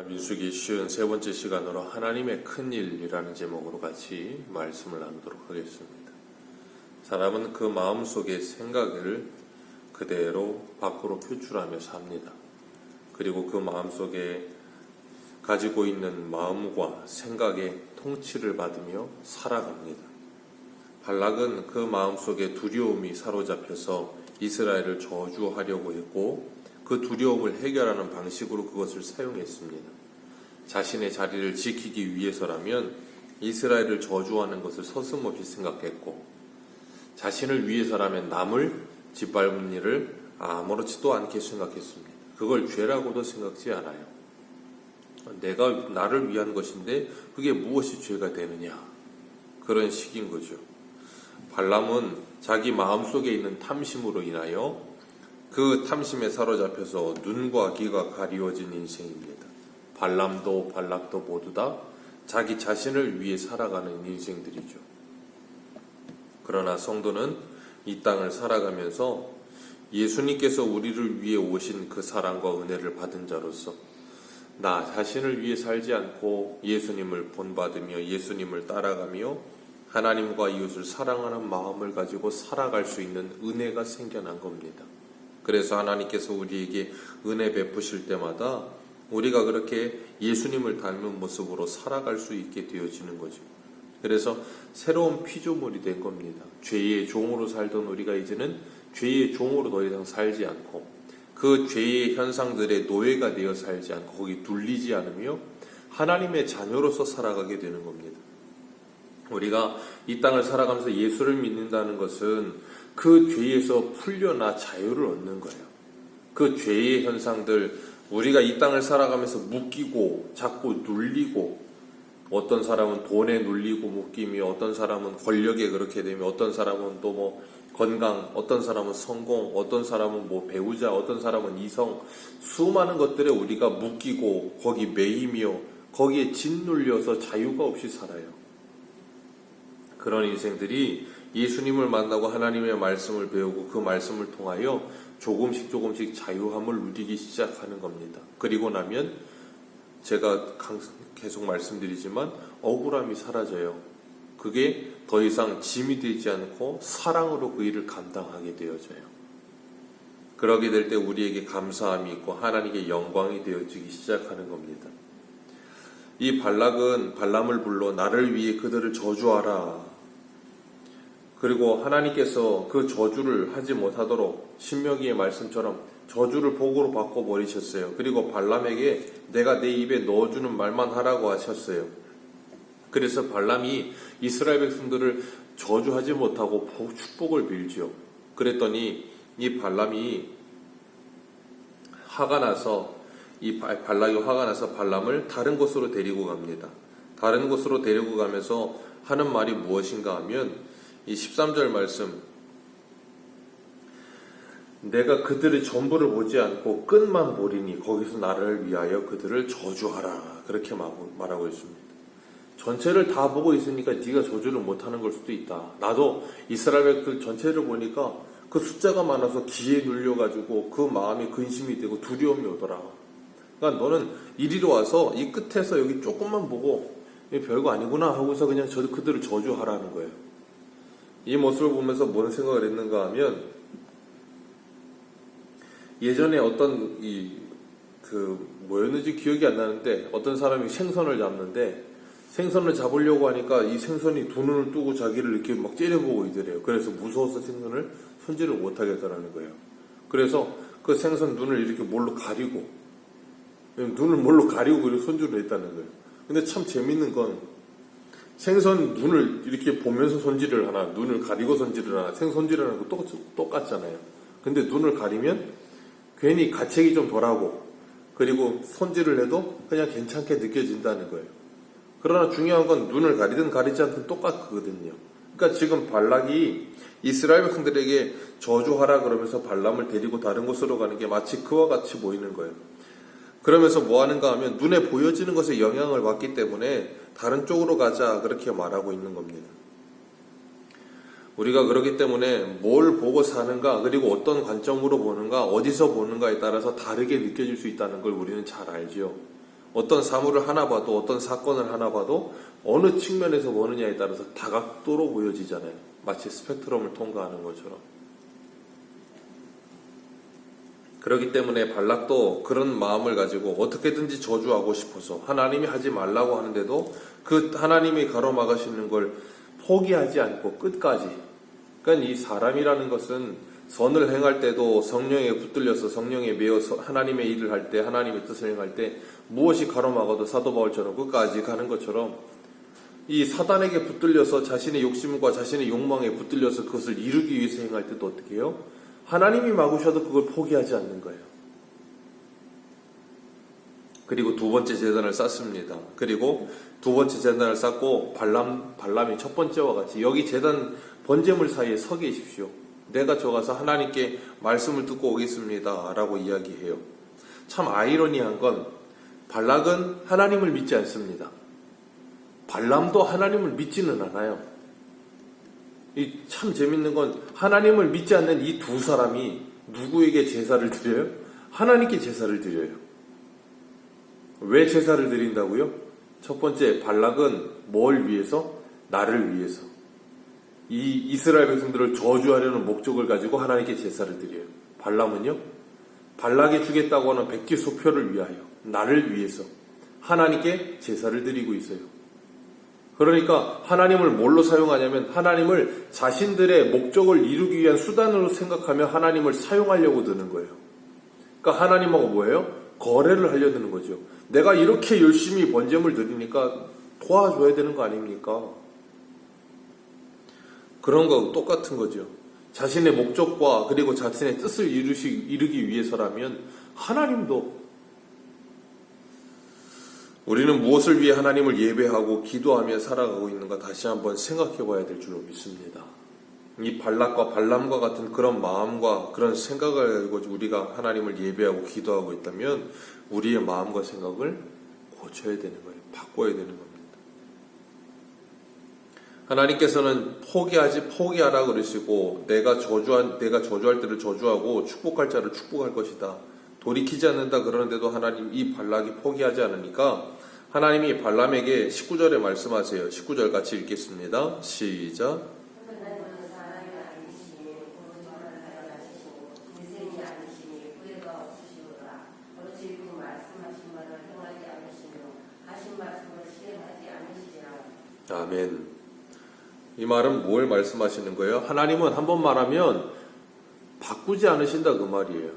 민수기 53번째 시간으로 하나님의 큰일이라는 제목으로 같이 말씀을 나누도록 하겠습니다. 사람은 그 마음속의 생각을 그대로 밖으로 표출하며 삽니다. 그리고 그 마음속에 가지고 있는 마음과 생각의 통치를 받으며 살아갑니다. 발락은 그 마음속에 두려움이 사로잡혀서 이스라엘을 저주하려고 했고 그 두려움을 해결하는 방식으로 그것을 사용했습니다. 자신의 자리를 지키기 위해서라면 이스라엘을 저주하는 것을 서슴없이 생각했고, 자신을 위해서라면 남을 짓밟은 일을 아무렇지도 않게 생각했습니다. 그걸 죄라고도 생각지 않아요. 내가 나를 위한 것인데 그게 무엇이 죄가 되느냐, 그런 식인 거죠. 발람은 자기 마음속에 있는 탐심으로 인하여 그 탐심에 사로잡혀서 눈과 귀가 가리워진 인생입니다. 발람도 발락도 모두 다 자기 자신을 위해 살아가는 인생들이죠. 그러나 성도는 이 땅을 살아가면서 예수님께서 우리를 위해 오신 그 사랑과 은혜를 받은 자로서 나 자신을 위해 살지 않고 예수님을 본받으며 예수님을 따라가며 하나님과 이웃을 사랑하는 마음을 가지고 살아갈 수 있는 은혜가 생겨난 겁니다. 그래서 하나님께서 우리에게 은혜 베푸실 때마다 우리가 그렇게 예수님을 닮은 모습으로 살아갈 수 있게 되어지는 거죠. 그래서 새로운 피조물이 된 겁니다. 죄의 종으로 살던 우리가 이제는 죄의 종으로 더 이상 살지 않고 그 죄의 현상들의 노예가 되어 살지 않고 거기 눌리지 않으며 하나님의 자녀로서 살아가게 되는 겁니다. 우리가 이 땅을 살아가면서 예수를 믿는다는 것은 그 죄에서 풀려나 자유를 얻는 거예요. 그 죄의 현상들, 우리가 이 땅을 살아가면서 묶이고 자꾸 눌리고, 어떤 사람은 돈에 눌리고 묶이며 어떤 사람은 권력에 그렇게 되며 어떤 사람은 또 뭐 건강, 어떤 사람은 성공, 어떤 사람은 뭐 배우자, 어떤 사람은 이성, 수많은 것들에 우리가 묶이고 거기 매이며 거기에 짓눌려서 자유가 없이 살아요. 그런 인생들이 예수님을 만나고 하나님의 말씀을 배우고 그 말씀을 통하여 조금씩 자유함을 누리기 시작하는 겁니다. 그리고 나면 제가 계속 말씀드리지만 억울함이 사라져요. 그게 더 이상 짐이 되지 않고 사랑으로 그 일을 감당하게 되어져요. 그러게 될 때 우리에게 감사함이 있고 하나님께 영광이 되어지기 시작하는 겁니다. 이 발락은 발람을 불러 나를 위해 그들을 저주하라. 그리고 하나님께서 그 저주를 하지 못하도록 신명기의 말씀처럼 저주를 복으로 바꿔버리셨어요. 그리고 발람에게 내가 내 입에 넣어주는 말만 하라고 하셨어요. 그래서 발람이 이스라엘 백성들을 저주하지 못하고 축복을 빌지요. 그랬더니 이 발람이 화가 나서 발락이 화가 나서 발람을 다른 곳으로 데리고 갑니다. 다른 곳으로 데리고 가면서 하는 말이 무엇인가 하면 이 13절 말씀, 내가 그들의 전부를 보지 않고 끝만 보리니 거기서 나를 위하여 그들을 저주하라, 그렇게 말하고 있습니다. 전체를 다 보고 있으니까 네가 저주를 못하는 걸 수도 있다. 나도 이스라엘 백들 전체를 보니까 그 숫자가 많아서 기에 눌려가지고 그 마음이 근심이 되고 두려움이 오더라. 그러니까 너는 이리로 와서 이 끝에서 여기 조금만 보고 별거 아니구나 하고서 그냥 그들을 저주하라는 거예요. 이 모습을 보면서 뭔 생각을 했는가 하면, 예전에 어떤 뭐였는지 기억이 안 나는데 어떤 사람이 생선을 잡는데 생선을 잡으려고 하니까 이 생선이 두 눈을 뜨고 자기를 이렇게 막 째려보고 있더래요. 그래서 무서워서 생선을 손질을 못 하겠다라는 거예요. 그래서 그 생선 눈을 이렇게 뭘로 가리고 이렇게 손질을 했다는 거예요. 근데 참 재밌는 건 생선 눈을 이렇게 보면서 손질을 하나, 눈을 가리고 손질을 하나, 생손질을 하는 거 똑같잖아요. 근데 눈을 가리면 괜히 가책이 좀 덜하고, 그리고 손질을 해도 그냥 괜찮게 느껴진다는 거예요. 그러나 중요한 건 눈을 가리든 가리지 않든 똑같거든요. 그러니까 지금 발락이 이스라엘 백성들에게 저주하라 그러면서 발람을 데리고 다른 곳으로 가는 게 마치 그와 같이 보이는 거예요. 그러면서 뭐 하는가 하면 눈에 보여지는 것에 영향을 받기 때문에 다른 쪽으로 가자, 그렇게 말하고 있는 겁니다. 우리가 그렇기 때문에 뭘 보고 사는가, 그리고 어떤 관점으로 보는가, 어디서 보는가에 따라서 다르게 느껴질 수 있다는 걸 우리는 잘 알지요. 어떤 사물을 하나 봐도 어떤 사건을 하나 봐도 어느 측면에서 보느냐에 따라서 다각도로 보여지잖아요. 마치 스펙트럼을 통과하는 것처럼. 그렇기 때문에 발락도 그런 마음을 가지고 어떻게든지 저주하고 싶어서 하나님이 하지 말라고 하는데도 그 하나님이 가로막으시는 걸 포기하지 않고 끝까지. 그러니까 이 사람이라는 것은 선을 행할 때도 성령에 붙들려서 성령에 매여서 하나님의 일을 할 때, 하나님의 뜻을 행할 때 무엇이 가로막아도 사도 바울처럼 끝까지 가는 것처럼 이 사단에게 붙들려서 자신의 욕심과 자신의 욕망에 붙들려서 그것을 이루기 위해서 행할 때도 어떻게 해요? 하나님이 막으셔도 그걸 포기하지 않는 거예요. 그리고 두 번째 제단을 쌓습니다. 그리고 두 번째 제단을 쌓고 발람이 첫 번째와 같이 여기 제단 번제물 사이에 서 계십시오. 내가 저 가서 하나님께 말씀을 듣고 오겠습니다. 라고 이야기해요. 참 아이러니한 건 발락은 하나님을 믿지 않습니다. 발람도 하나님을 믿지는 않아요. 이 참 재밌는 건 하나님을 믿지 않는 이 두 사람이 누구에게 제사를 드려요? 하나님께 제사를 드려요. 왜 제사를 드린다고요? 첫 번째, 발락은 뭘 위해서? 나를 위해서. 이 이스라엘 백성들을 저주하려는 목적을 가지고 하나님께 제사를 드려요. 발람은요? 발락이 주겠다고 하는 백지 소표를 위하여, 나를 위해서 하나님께 제사를 드리고 있어요. 그러니까 하나님을 뭘로 사용하냐면 하나님을 자신들의 목적을 이루기 위한 수단으로 생각하며 하나님을 사용하려고 드는 거예요. 그러니까 하나님하고 뭐예요? 거래를 하려 드는 거죠. 내가 이렇게 열심히 번제물 드리니까 도와줘야 되는 거 아닙니까? 그런 거하고 똑같은 거죠. 자신의 목적과 그리고 자신의 뜻을 이루기 위해서라면 하나님도 우리는 무엇을 위해 하나님을 예배하고 기도하며 살아가고 있는가 다시 한번 생각해 봐야 될 줄로 믿습니다. 이 발락과 발람과 같은 그런 마음과 그런 생각을 가지고 우리가 하나님을 예배하고 기도하고 있다면 우리의 마음과 생각을 고쳐야 되는 거예요. 바꿔야 되는 겁니다. 하나님께서는 포기하라 그러시고 내가 저주할 때를 저주하고 축복할 자를 축복할 것이다. 돌이키지 않는다 그러는데도 하나님 이 발락이 포기하지 않으니까 하나님이 발람에게 19절에 말씀하세요. 19절 같이 읽겠습니다. 시작. 아멘. 이 말은 뭘 말씀하시는 거예요? 하나님은 한 번 말하면 바꾸지 않으신다 그 말이에요.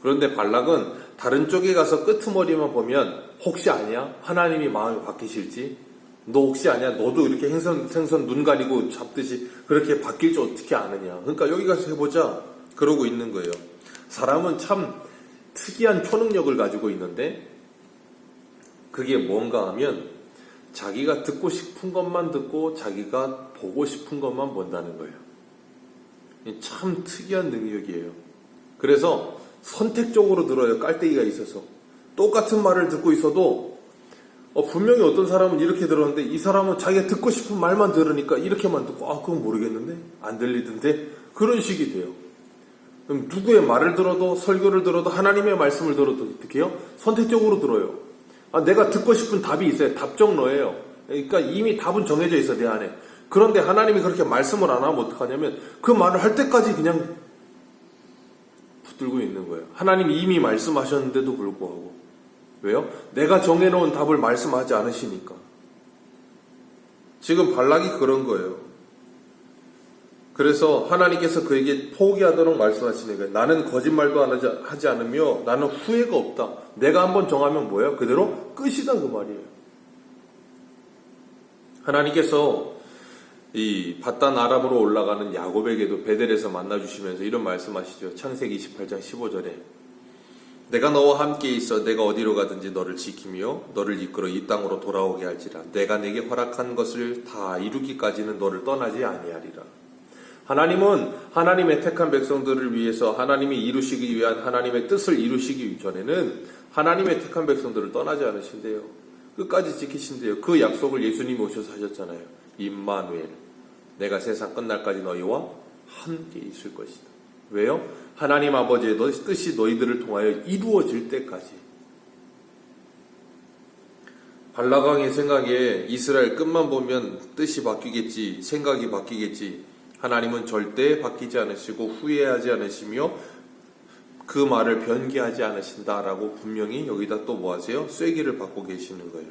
그런데 발락은 다른 쪽에 가서 끄트머리만 보면 혹시 아니야? 하나님이 마음이 바뀌실지? 너 혹시 아니야? 너도 이렇게 생선 눈 가리고 잡듯이 그렇게 바뀔 줄 어떻게 아느냐? 그러니까 여기 가서 해보자. 그러고 있는 거예요. 사람은 참 특이한 초능력을 가지고 있는데 그게 뭔가 하면 자기가 듣고 싶은 것만 듣고 자기가 보고 싶은 것만 본다는 거예요. 참 특이한 능력이에요. 그래서 선택적으로 들어요. 깔때기가 있어서. 똑같은 말을 듣고 있어도 분명히 어떤 사람은 이렇게 들었는데 이 사람은 자기가 듣고 싶은 말만 들으니까 이렇게만 듣고 그건 모르겠는데? 안 들리던데? 그런 식이 돼요. 그럼 누구의 말을 들어도 설교를 들어도 하나님의 말씀을 들어도 어떻게 해요? 선택적으로 들어요. 내가 듣고 싶은 답이 있어요. 답정너예요. 그러니까 이미 답은 정해져 있어 내 안에. 그런데 하나님이 그렇게 말씀을 안 하면 어떡하냐면 그 말을 할 때까지 그냥 붙들고 있는 거예요. 하나님이 이미 말씀하셨는데도 불구하고. 왜요? 내가 정해놓은 답을 말씀하지 않으시니까. 지금 발락이 그런 거예요. 그래서 하나님께서 그에게 포기하도록 말씀하시는 거예요. 나는 거짓말도 하지 않으며 나는 후회가 없다. 내가 한번 정하면 뭐예요? 그대로 끝이다 그 말이에요. 하나님께서 이 바단 아람으로 올라가는 야곱에게도 베델에서 만나주시면서 이런 말씀하시죠. 창세기 28장 15절에 내가 너와 함께 있어 내가 어디로 가든지 너를 지키며 너를 이끌어 이 땅으로 돌아오게 할지라 내가 내게 허락한 것을 다 이루기까지는 너를 떠나지 아니하리라. 하나님은 하나님의 택한 백성들을 위해서 하나님이 이루시기 위한 하나님의 뜻을 이루시기 전에는 하나님의 택한 백성들을 떠나지 않으신대요. 끝까지 지키신대요. 그 약속을 예수님이 오셔서 하셨잖아요. 임마누엘, 내가 세상 끝날까지 너희와 함께 있을 것이다. 왜요? 하나님 아버지의 뜻이 너희들을 통하여 이루어질 때까지. 발라강의 생각에 이스라엘 끝만 보면 뜻이 바뀌겠지, 생각이 바뀌겠지. 하나님은 절대 바뀌지 않으시고 후회하지 않으시며 그 말을 변개하지 않으신다라고 분명히 여기다 또 뭐 하세요? 쐐기를 받고 계시는 거예요.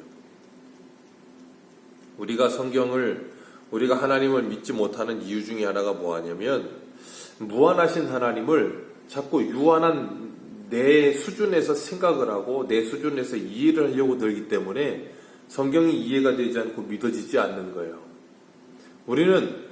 우리가 하나님을 믿지 못하는 이유 중에 하나가 뭐하냐면 무한하신 하나님을 자꾸 유한한 내 수준에서 생각을 하고 내 수준에서 이해를 하려고 들기 때문에 성경이 이해가 되지 않고 믿어지지 않는 거예요. 우리는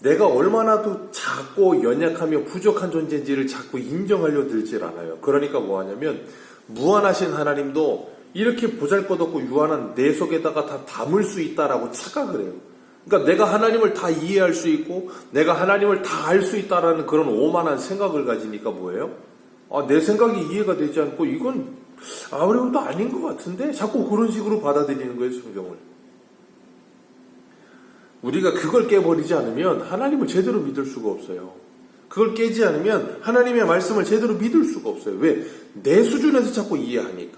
내가 얼마나 도 작고 연약하며 부족한 존재인지를 자꾸 인정하려고 들질 않아요. 그러니까 뭐하냐면 무한하신 하나님도 이렇게 보잘것없고 유한한 내 속에다가 다 담을 수 있다라고 착각을 해요. 그러니까 내가 하나님을 다 이해할 수 있고 내가 하나님을 다 알 수 있다라는 그런 오만한 생각을 가지니까 뭐예요? 내 생각이 이해가 되지 않고 이건 아무래도 아닌 것 같은데 자꾸 그런 식으로 받아들이는 거예요, 성경을. 우리가 그걸 깨버리지 않으면 하나님을 제대로 믿을 수가 없어요. 그걸 깨지 않으면 하나님의 말씀을 제대로 믿을 수가 없어요. 왜? 내 수준에서 자꾸 이해하니까.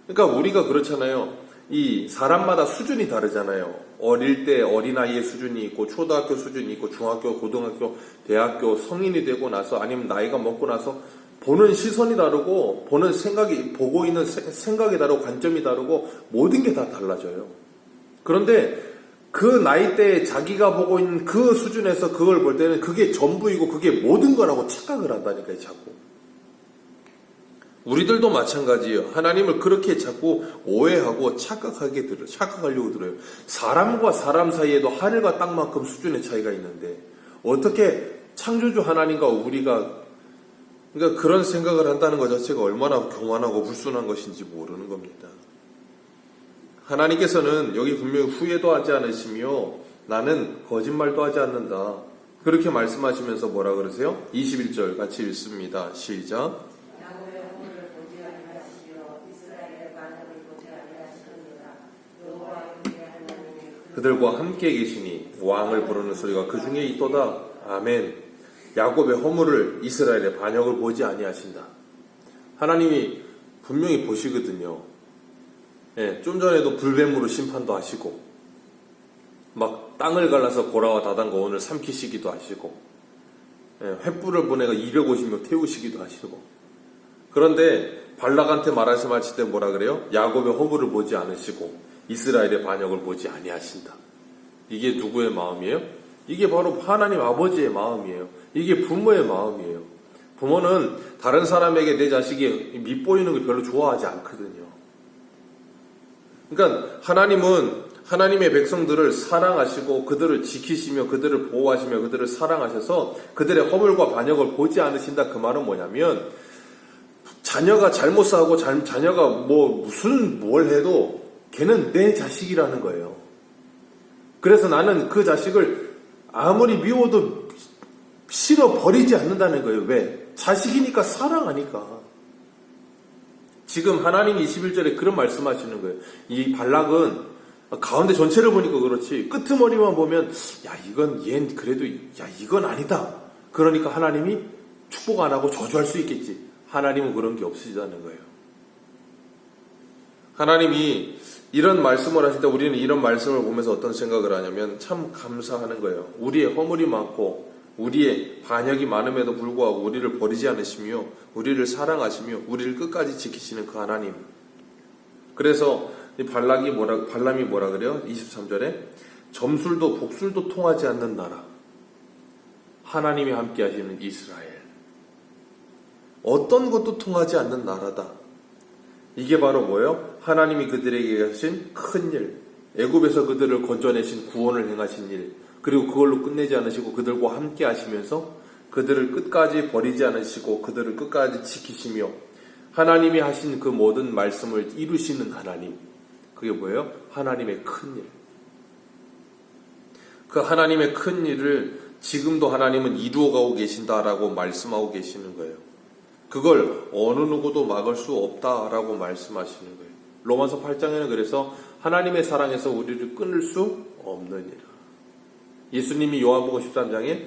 그러니까 우리가 그렇잖아요. 이 사람마다 수준이 다르잖아요. 어릴 때 어린아이의 수준이 있고 초등학교 수준이 있고 중학교, 고등학교, 대학교, 성인이 되고 나서 아니면 나이가 먹고 나서 보는 시선이 다르고 보는 생각이 보고 있는 생각이 다르고 관점이 다르고 모든 게 다 달라져요. 그런데 그 나이대에 자기가 보고 있는 그 수준에서 그걸 볼 때는 그게 전부이고 그게 모든 거라고 착각을 한다니까요, 자꾸. 우리들도 마찬가지예요. 하나님을 그렇게 자꾸 오해하고 착각하려고 들어요. 사람과 사람 사이에도 하늘과 땅만큼 수준의 차이가 있는데 어떻게 창조주 하나님과 우리가 그러니까 그런 생각을 한다는 것 자체가 얼마나 교만하고 불순한 것인지 모르는 겁니다. 하나님께서는 여기 분명히 후회도 하지 않으시며 나는 거짓말도 하지 않는다. 그렇게 말씀하시면서 뭐라 그러세요? 21절 같이 읽습니다. 시작. 그들과 함께 계시니 왕을 부르는 소리가 그 중에 있도다. 아멘. 야곱의 허물을 이스라엘의 반역을 보지 아니하신다. 하나님이 분명히 보시거든요. 좀 전에도 불뱀으로 심판도 하시고 막 땅을 갈라서 고라와 다단과 오늘 삼키시기도 하시고 횃불을 보내가 250명 태우시기도 하시고 그런데 발락한테 말씀하실 때 뭐라 그래요? 야곱의 허물을 보지 않으시고 이스라엘의 반역을 보지 아니하신다. 이게 누구의 마음이에요? 이게 바로 하나님 아버지의 마음이에요. 이게 부모의 마음이에요. 부모는 다른 사람에게 내 자식이 밉보이는 걸 별로 좋아하지 않거든요. 그러니까 하나님은 하나님의 백성들을 사랑하시고 그들을 지키시며 그들을 보호하시며 그들을 사랑하셔서 그들의 허물과 반역을 보지 않으신다. 그 말은 뭐냐면 자녀가 잘못 싸우고 자녀가 뭘 해도 걔는 내 자식이라는 거예요. 그래서 나는 그 자식을 아무리 미워도 싫어 버리지 않는다는 거예요. 왜? 자식이니까 사랑하니까. 지금 하나님이 21절에 그런 말씀하시는 거예요. 이 발락은 가운데 전체를 보니까 그렇지 끄트머리만 보면 얜 그래도 이건 아니다. 그러니까 하나님이 축복 안 하고 저주할 수 있겠지. 하나님은 그런 게 없으시다는 거예요. 하나님이 이런 말씀을 하실 때 우리는 이런 말씀을 보면서 어떤 생각을 하냐면 참 감사하는 거예요. 우리의 허물이 많고 우리의 반역이 많음에도 불구하고 우리를 버리지 않으시며 우리를 사랑하시며 우리를 끝까지 지키시는 그 하나님. 그래서 발람이 뭐라 그래요? 23절에 점술도 복술도 통하지 않는 나라. 하나님이 함께 하시는 이스라엘. 어떤 것도 통하지 않는 나라다. 이게 바로 뭐예요? 하나님이 그들에게 하신 큰 일, 애굽에서 그들을 건져내신 구원을 행하신 일, 그리고 그걸로 끝내지 않으시고 그들과 함께 하시면서 그들을 끝까지 버리지 않으시고 그들을 끝까지 지키시며 하나님이 하신 그 모든 말씀을 이루시는 하나님. 그게 뭐예요? 하나님의 큰 일. 그 하나님의 큰 일을 지금도 하나님은 이루어가고 계신다라고 말씀하고 계시는 거예요. 그걸 어느 누구도 막을 수 없다라고 말씀하시는 거예요. 로마서 8장에는 그래서 하나님의 사랑에서 우리를 끊을 수 없느니라. 예수님이 요한복음 13장에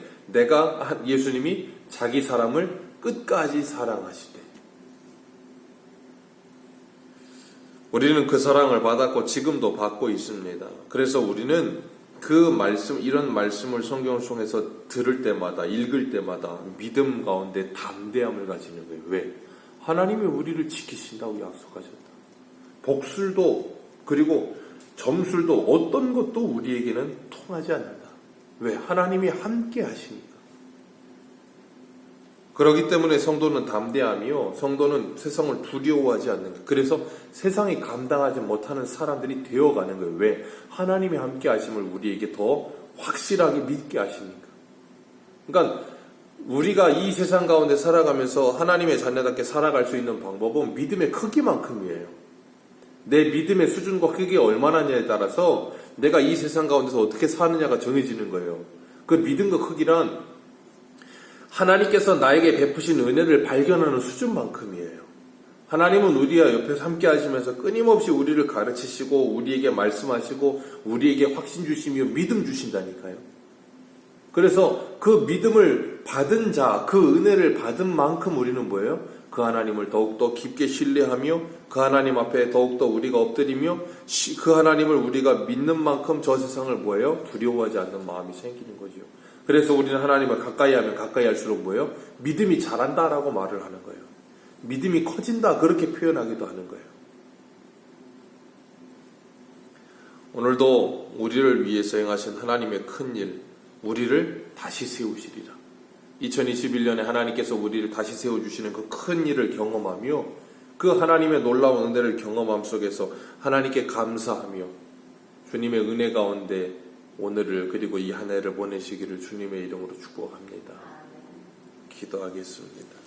예수님이 자기 사람을 끝까지 사랑하시되 우리는 그 사랑을 받았고 지금도 받고 있습니다. 그래서 우리는 그 말씀, 이런 말씀을 성경을 통해서 들을 때마다, 읽을 때마다 믿음 가운데 담대함을 가지는 거예요. 왜? 하나님이 우리를 지키신다고 약속하셨다. 복술도, 그리고 점술도 어떤 것도 우리에게는 통하지 않는다. 왜? 하나님이 함께 하시니까. 그렇기 때문에 성도는 담대함이요. 성도는 세상을 두려워하지 않는 거예요. 그래서 세상이 감당하지 못하는 사람들이 되어가는 거예요. 왜? 하나님이 함께 하심을 우리에게 더 확실하게 믿게 하시니까. 그러니까 우리가 이 세상 가운데 살아가면서 하나님의 자녀답게 살아갈 수 있는 방법은 믿음의 크기만큼이에요. 내 믿음의 수준과 크기가 얼마나냐에 따라서 내가 이 세상 가운데서 어떻게 사느냐가 정해지는 거예요. 그 믿음과 크기란 하나님께서 나에게 베푸신 은혜를 발견하는 수준만큼이에요. 하나님은 우리와 옆에서 함께 하시면서 끊임없이 우리를 가르치시고 우리에게 말씀하시고 우리에게 확신 주시며 믿음 주신다니까요. 그래서 그 믿음을 받은 자, 그 은혜를 받은 만큼 우리는 뭐예요? 그 하나님을 더욱더 깊게 신뢰하며 그 하나님 앞에 더욱더 우리가 엎드리며 그 하나님을 우리가 믿는 만큼 저 세상을 뭐예요? 두려워하지 않는 마음이 생기는 거죠. 그래서 우리는 하나님을 가까이 하면 가까이 할수록 뭐예요? 믿음이 자란다라고 말을 하는 거예요. 믿음이 커진다 그렇게 표현하기도 하는 거예요. 오늘도 우리를 위해서 행하신 하나님의 큰 일, 우리를 다시 세우시리라. 2021년에 하나님께서 우리를 다시 세워주시는 그 큰 일을 경험하며 그 하나님의 놀라운 은혜를 경험함 속에서 하나님께 감사하며 주님의 은혜 가운데 오늘을 그리고 이 한 해를 보내시기를 주님의 이름으로 축복합니다. 기도하겠습니다.